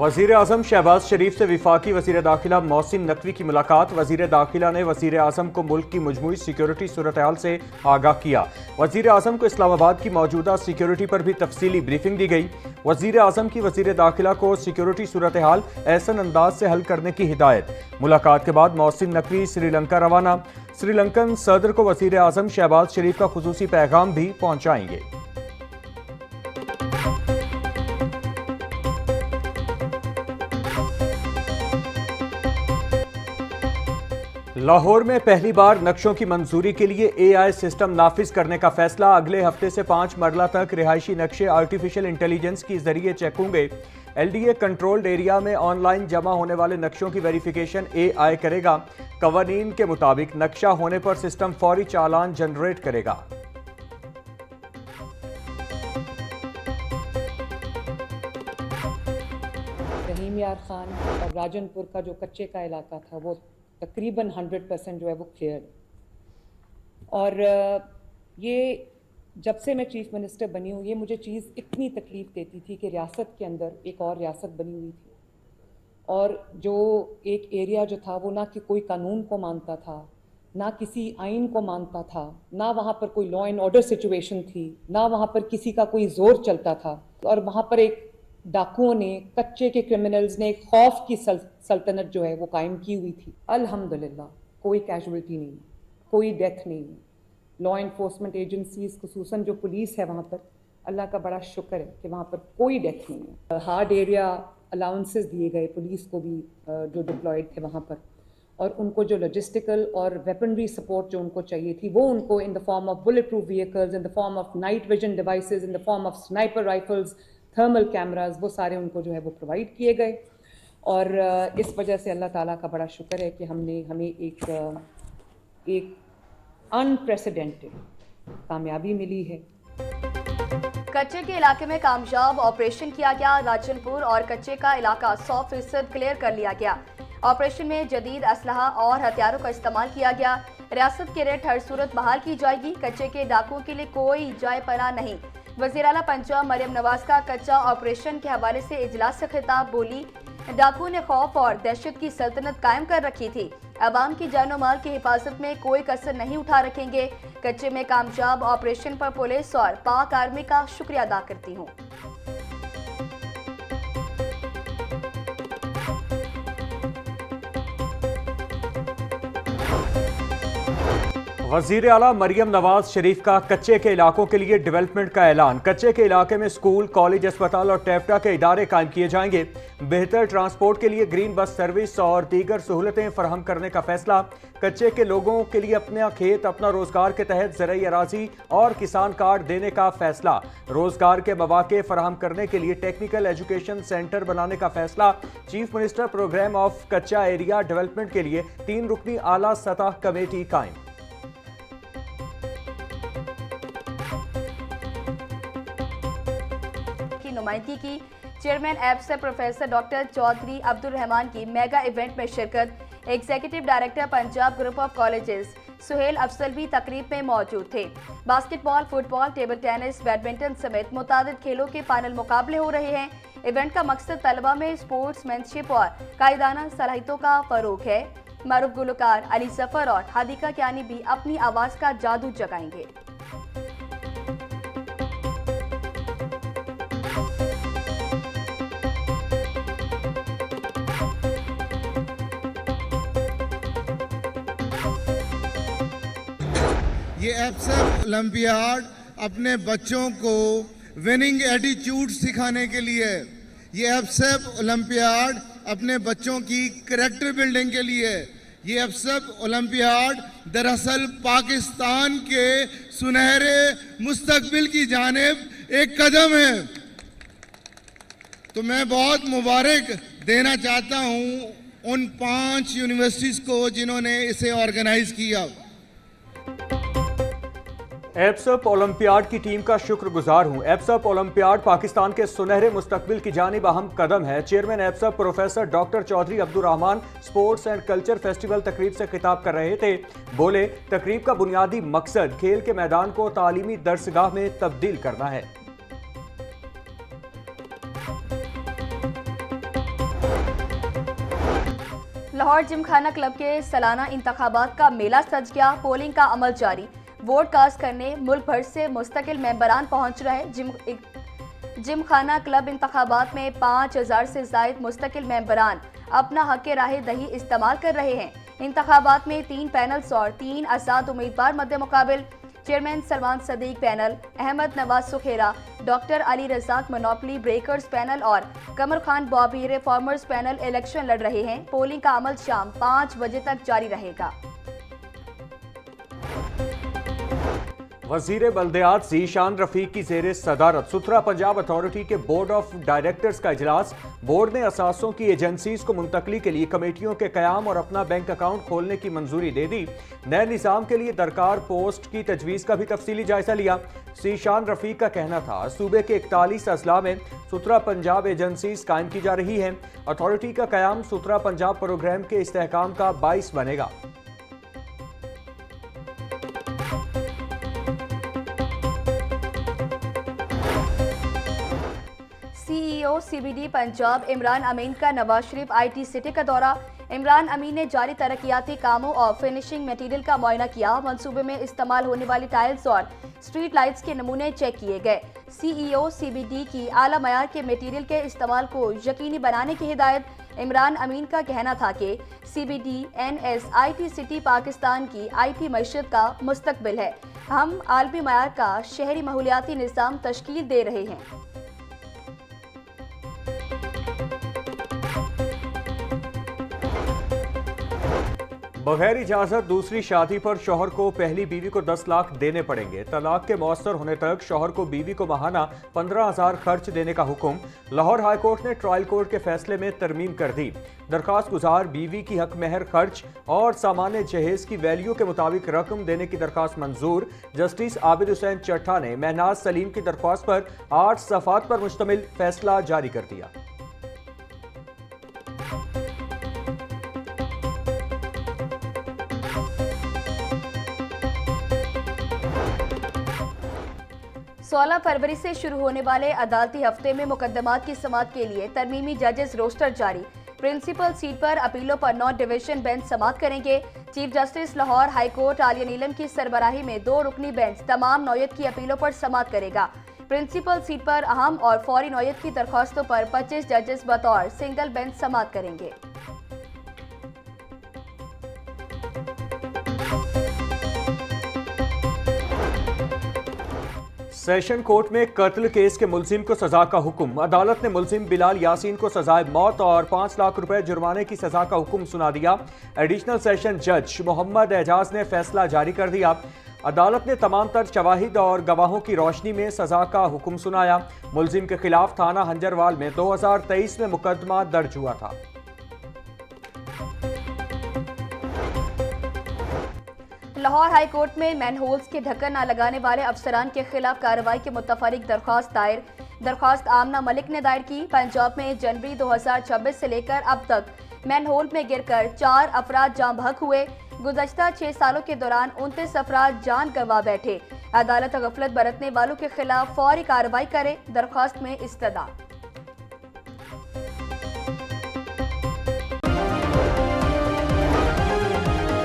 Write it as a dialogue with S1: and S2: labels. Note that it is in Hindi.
S1: वज़ीर आज़म शहबाज शरीफ से वफाकी वज़ीर दाखिला मोहसिन नकवी की मुलाकात। वज़ीर दाखिला ने वज़ीर आज़म को मुल्क की मजमूई सिक्योरिटी सूरत हाल से आगाह किया। वज़ीर आज़म को इस्लामाबाद की मौजूदा सिक्योरिटी पर भी तफसीली ब्रीफिंग दी गई। वज़ीर आज़म की वज़ीर दाखिला को सिक्योरिटी सूरत हाल ऐसन अंदाज से हल करने की हिदायत। मुलाकात के बाद मोहसिन नकवी श्रीलंका रवाना। श्रीलंकन सदर को वज़ीर आज़म शहबाज शरीफ का खुसूसी पैगाम भी पहुंचाएंगे। लाहौर में पहली बार नक्शों की मंजूरी के लिए AI सिस्टम नाफिज करने का फैसला। अगले हफ्ते से 5 मरला तक रिहायशी नक्शे आर्टिफिशियल इंटेलिजेंस के जरिए चेक होंगे। LDA कंट्रोल्ड एरिया में ऑनलाइन जमा होने वाले नक्शों की वेरिफिकेशन AI करेगा। कवानीन के मुताबिक नक्शा होने पर सिस्टम फौरी चालान जनरेट करेगा।
S2: रहीम यार खान और राजनपुर का जो कच्चे का इलाका था वो तकरीबन 100% जो है वो क्लियर। और ये जब से मैं चीफ मिनिस्टर बनी हूँ ये मुझे चीज़ इतनी तकलीफ देती थी कि रियासत के अंदर एक और रियासत बनी हुई थी और जो एक एरिया जो था वो ना कि कोई कानून को मानता था, ना किसी आइन को मानता था, ना वहाँ पर कोई लॉ एंड ऑर्डर सिचुएशन थी, ना वहाँ पर किसी का कोई जोर चलता था। और वहाँ पर एक डाकुओं ने, कच्चे के क्रिमिनल्स ने एक खौफ की सल्तनत जो है वो कायम की हुई थी। अल्हम्दुलिल्लाह कोई कैजुअल्टी नहीं, कोई डेथ नहीं। लॉ एनफोर्समेंट एजेंसीज खुसूसन जो पुलिस है वहाँ पर, अल्लाह का बड़ा शुक्र है कि वहाँ पर कोई डेथ नहीं है। हार्ड एरिया अलाउंसेस दिए गए पुलिस को भी जो डिप्लॉयड थे वहाँ पर, और उनको जो लॉजिस्टिकल और वेपनरी सपोर्ट जो उनको चाहिए थी वो उनको in the form of bullet proof vehicles, in the form of night vision devices, in the form of sniper rifles, thermal cameras, वो सारे उनको जो है वो प्रोवाइड किए गए। और इस वजह से अल्लाह ताला का बड़ा शुक्र है कि हमें एक अनप्रेसिडेंटेड कामयाबी मिली है।
S3: कच्चे के इलाके में कामयाब ऑपरेशन किया गया। राजनपुर और कच्चे का इलाका 100% क्लियर कर लिया गया। ऑपरेशन में जदीद असलहा और हथियारों का इस्तेमाल किया गया। रियासत के रेट हर सूरत बहाल की जाएगी। कच्चे के डाकुओं के लिए कोई जाए पनाह नहीं। वज़ीर आला पंजाब मरियम नवाज का कच्चा ऑपरेशन के हवाले से इजलास से खिताब। बोली, डाकुओं ने खौफ और दहशत की सल्तनत कायम कर रखी थी। अवाम की जानो माल की हिफाजत में कोई कसर नहीं उठा रखेंगे। कच्चे में कामयाब ऑपरेशन पर पुलिस और पाक आर्मी का शुक्रिया अदा करती हूँ।
S1: वज़ीर आला मरियम नवाज शरीफ का कच्चे के इलाकों के लिए डेवलपमेंट का ऐलान। कच्चे के इलाके में स्कूल, कॉलेज, अस्पताल और टेफ्टा के इदारे कायम किए जाएंगे। बेहतर ट्रांसपोर्ट के लिए ग्रीन बस सर्विस और दीगर सहूलतें फराहम करने का फैसला। कच्चे के लोगों के लिए अपना खेत, अपना रोजगार के तहत ज़राई अराजी और किसान कार्ड देने का फैसला। रोजगार के मौके फराहम करने के लिए टेक्निकल एजुकेशन सेंटर बनाने का फैसला। चीफ मिनिस्टर प्रोग्राम ऑफ कच्चा एरिया डेवलपमेंट के लिए 3 रुकनी आला सतह कमेटी कायम।
S3: नुमाइंदगी की चेयरमैन ऐप से प्रोफेसर डॉक्टर चौधरी अब्दुल रहमान की मेगा इवेंट में शिरकत। Executive director Punjab group of colleges Suhail Afzal भी तकरीब में मौजूद थे। Basketball, football, table tennis, badminton समेत मुतादिद खेलों के फाइनल मुकाबले हो रहे हैं। इवेंट का मकसद तलबा में स्पोर्ट्समैनशिप और कायदाना सलाहियतों का फरोग है। मारूफ गुलकार अली जफर और हादिका कियानी भी अपनी आवाज का जादू जगाएंगे।
S4: ये एप्सप ओलंपियाड अपने बच्चों को विनिंग एटीट्यूड सिखाने के लिए, ये एप्सप ओलंपियाड अपने बच्चों की कैरेक्टर बिल्डिंग के लिए, ये एप्सप ओलंपियाड दरअसल पाकिस्तान के सुनहरे मुस्तकबिल की जानिब एक कदम है। तो मैं बहुत मुबारक देना चाहता हूँ उन 5 यूनिवर्सिटीज़ को जिन्होंने इसे ऑर्गेनाइज किया।
S1: एप्सप ओलंपियाड की टीम का शुक्रगुजार हूं। एप्सप ओलंपियाड पाकिस्तान के सुनहरे मुस्तकबिल की जानिब अहम कदम है। चेयरमैन एप्सप professor doctor Chaudhry Abdul Rahman sports and culture festival तकरीब से खिताब कर रहे थे। बोले, तकरीब का बुनियादी मकसद खेल के मैदान को तालीमी दरसगाह में तब्दील करना है।
S3: लाहौर जिमखाना क्लब के सालाना इंतखाबात का मेला सज गया। पोलिंग का अमल जारी। वोट कास्ट करने मुल्क भर से मुस्तकिल मेंबरान पहुंच रहे। जिमखाना क्लब इंतखाबात में 5000 से जायद मुस्तकिल मेंबरान अपना हक राह दही इस्तेमाल कर रहे हैं। इंतखाबात में 3 पैनल्स और 3 आजाद उम्मीदवार मद्दे मुकाबिल। Chairman Salman Sadiq panel, Ahmad Nawaz Sukhera, doctor Ali Razzaq monopoly breakers panel और Qamar Khan Bobby reformers panel election लड़ रहे हैं। पोलिंग का अमल शाम 5 बजे तक जारी रहेगा।
S1: वजीर बल्दियात ज़ीशान रफीक की ज़ेरे सदारत सुथरा पंजाब अथॉरिटी के बोर्ड ऑफ डायरेक्टर्स का इजलास। बोर्ड ने असासों की एजेंसीज को मुंतकली के लिए कमेटियों के कयाम और अपना बैंक अकाउंट खोलने की मंजूरी दे दी। नए निज़ाम के लिए दरकार पोस्ट की तजवीज़ का भी तफसीली जायजा लिया। ज़ीशान रफीक का कहना था सूबे के 41 अजला में सुथरा पंजाब एजेंसीज कायम की जा रही हैं। अथॉरिटी का कयाम सुथरा पंजाब प्रोग्राम के इस्तेहकाम का बाइस बनेगा।
S3: CEO CBD पंजाब इमरान अमीन का नवाज शरीफ IT सिटी का दौरा। इमरान अमीन ने जारी तरक्याती कामों और फिनिशिंग मटेरियल का मुआयना किया। मंसूबे में इस्तेमाल होने वाली टाइल्स और स्ट्रीट लाइट्स के नमूने चेक किए गए। CEO CBD की आला मयार के मटेरियल के इस्तेमाल को यकीनी बनाने की हिदायत। इमरान अमीन का कहना था कि CBD NS IT city Pakistan की IT मईशत का मुस्तकबिल है। हम आलमी मयार का शहरी माहौलियाती निज़ाम तश्कील दे रहे हैं।
S1: बगैर इजाजत दूसरी शादी पर शौहर को पहली बीवी को 10 लाख देने पड़ेंगे। तलाक के मौसर होने तक शौहर को बीवी को माहाना 15,000 खर्च देने का हुक्म। लाहौर हाई कोर्ट ने ट्रायल कोर्ट के फैसले में तरमीम कर दी। दरखास्त गुजार बीवी की हक महर खर्च और सामान्य जहेज की वैल्यू के मुताबिक रकम देने की दरखास्त मंजूर। जस्टिस आबिद हुसैन चट्टा ने महनाज सलीम की दरख्वास्त पर 8 सफ़ात पर मुश्तमिल फैसला जारी कर दिया।
S3: सोलह फरवरी से शुरू होने वाले अदालती हफ्ते में मुकदमात की समाअत के लिए तरमीमी जजेस रोस्टर जारी। प्रिंसिपल सीट पर अपीलों पर 9 डिवीजन बेंच समाअत करेंगे। Chief justice Lahore high court Aalia Neelum की सरबराही में 2 रुकनी बेंच तमाम नौयत की अपीलों पर समाअत करेगा। प्रिंसिपल सीट पर अहम और फौरी नौयत की दरख्वास्तों पर 25 जजेस बतौर सिंगल बेंच समाअत करेंगे।
S1: सेशन कोर्ट में कत्ल केस के मुलजिम को सजा का हुक्म। अदालत ने मुलजिम बिलाल यासीन को सजाए मौत और 5 लाख रुपए जुर्माने की सजा का हुक्म सुना दिया। एडिशनल सेशन जज मोहम्मद एजाज ने फैसला जारी कर दिया। अदालत ने तमाम तर शवाहिद और गवाहों की रोशनी में सजा का हुक्म सुनाया। मुलजिम के खिलाफ थाना हंजरवाल में 2023 में मुकदमा दर्ज हुआ था।
S3: लाहौर हाई कोर्ट में मैनहोल्स के ढक्कन न लगाने वाले अफसरान के खिलाफ कार्रवाई के मुतफरिक दरख्वास्त दायर। दरख्वास्त आमना मलिक ने दायर की। पंजाब में जनवरी 2026 से लेकर अब तक मैनहोल में गिरकर 4 अफराद जान बहक हुए। गुज़श्ता 6 सालों के दौरान 29 अफराद जान गंवा बैठे। अदालत गफलत बरतने वालों के खिलाफ फौरी कार्रवाई करे। दरख्वास्त में इस्तदा।